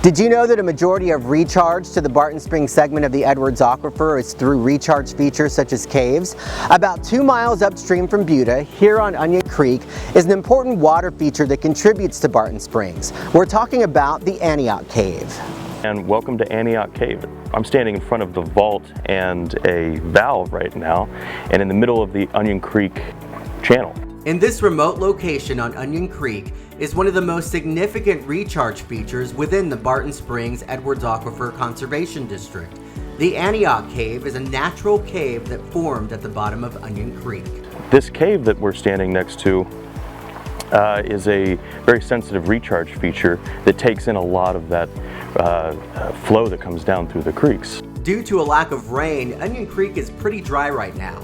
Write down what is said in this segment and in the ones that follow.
Did you know that a majority of recharge to the Barton Springs segment of the Edwards Aquifer is through recharge features such as caves? About 2 miles upstream from Buda, here on Onion Creek, is an important water feature that contributes to Barton Springs. We're talking about the Antioch Cave. And welcome to Antioch Cave. I'm standing in front of the vault and a valve right now, and in the middle of the Onion Creek channel. In this remote location on Onion Creek is one of the most significant recharge features within the Barton Springs Edwards Aquifer Conservation District. The Antioch Cave is a natural cave that formed at the bottom of Onion Creek. This cave that we're standing next to is a very sensitive recharge feature that takes in a lot of that flow that comes down through the creeks. Due to a lack of rain, Onion Creek is pretty dry right now.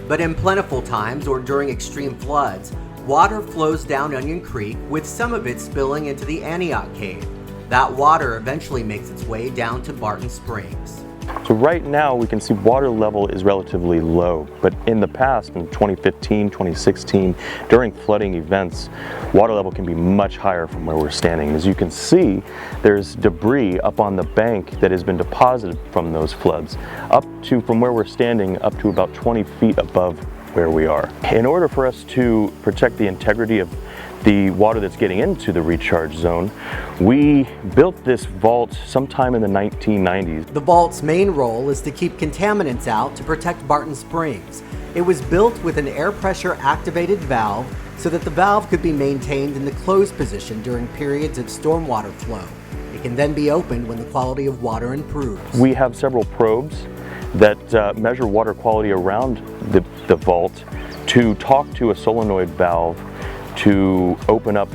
But in plentiful times or during extreme floods, water flows down Onion Creek, with some of it spilling into the Antioch Cave. That water eventually makes its way down to Barton Springs. So right now we can see water level is relatively low, but in the past, in 2015, 2016, during flooding events, water level can be much higher from where we're standing. As you can see, there's debris up on the bank that has been deposited from those floods, from where we're standing, up to about 20 feet above where we are. In order for us to protect the integrity of the water that's getting into the recharge zone, we built this vault sometime in the 1990s. The vault's main role is to keep contaminants out to protect Barton Springs. It was built with an air pressure activated valve so that the valve could be maintained in the closed position during periods of stormwater flow. It can then be opened when the quality of water improves. We have several probes that measure water quality around the vault to talk to a solenoid valve to open up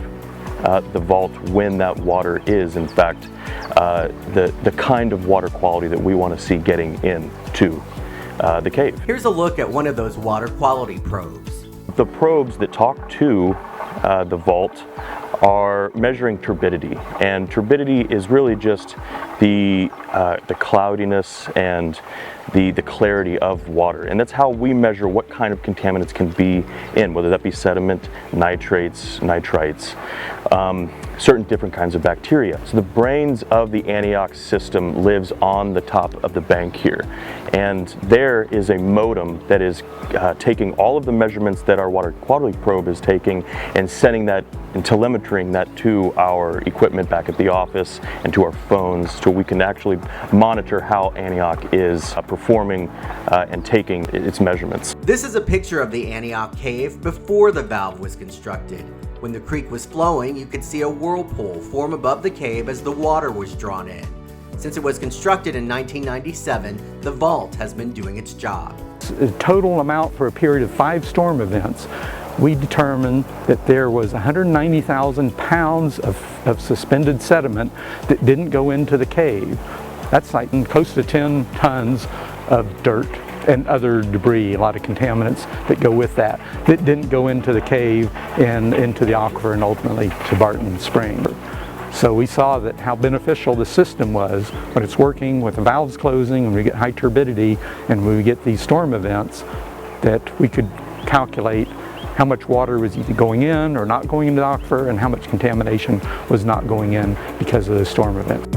the vault when that water is, in fact, the kind of water quality that we want to see getting into the cave. Here's a look at one of those water quality probes. The probes that talk to the vault are measuring turbidity, and turbidity is really just the cloudiness and the clarity of water, and that's how we measure what kind of contaminants can be in, whether that be sediment, nitrates, nitrites, certain different kinds of bacteria. So the brains of the Antioch system lives on the top of the bank here, and there is a modem that is taking all of the measurements that our water quality probe is taking and sending that and telemetering that to our equipment back at the office and to our phones, so we can actually monitor how Antioch is performing and taking its measurements. This is a picture of the Antioch Cave before the valve was constructed. When the creek was flowing, you could see a whirlpool form above the cave as the water was drawn in. Since it was constructed in 1997, the vault has been doing its job. The total amount for a period of 5 storm events, we determined that there was 190,000 pounds of suspended sediment that didn't go into the cave. That's like close to 10 tons of dirt and other debris, a lot of contaminants that go with that didn't go into the cave and into the aquifer and ultimately to Barton Springs. So we saw that how beneficial the system was when it's working with the valves closing and we get high turbidity and when we get these storm events, that we could calculate how much water was either going in or not going into the aquifer and how much contamination was not going in because of the storm event.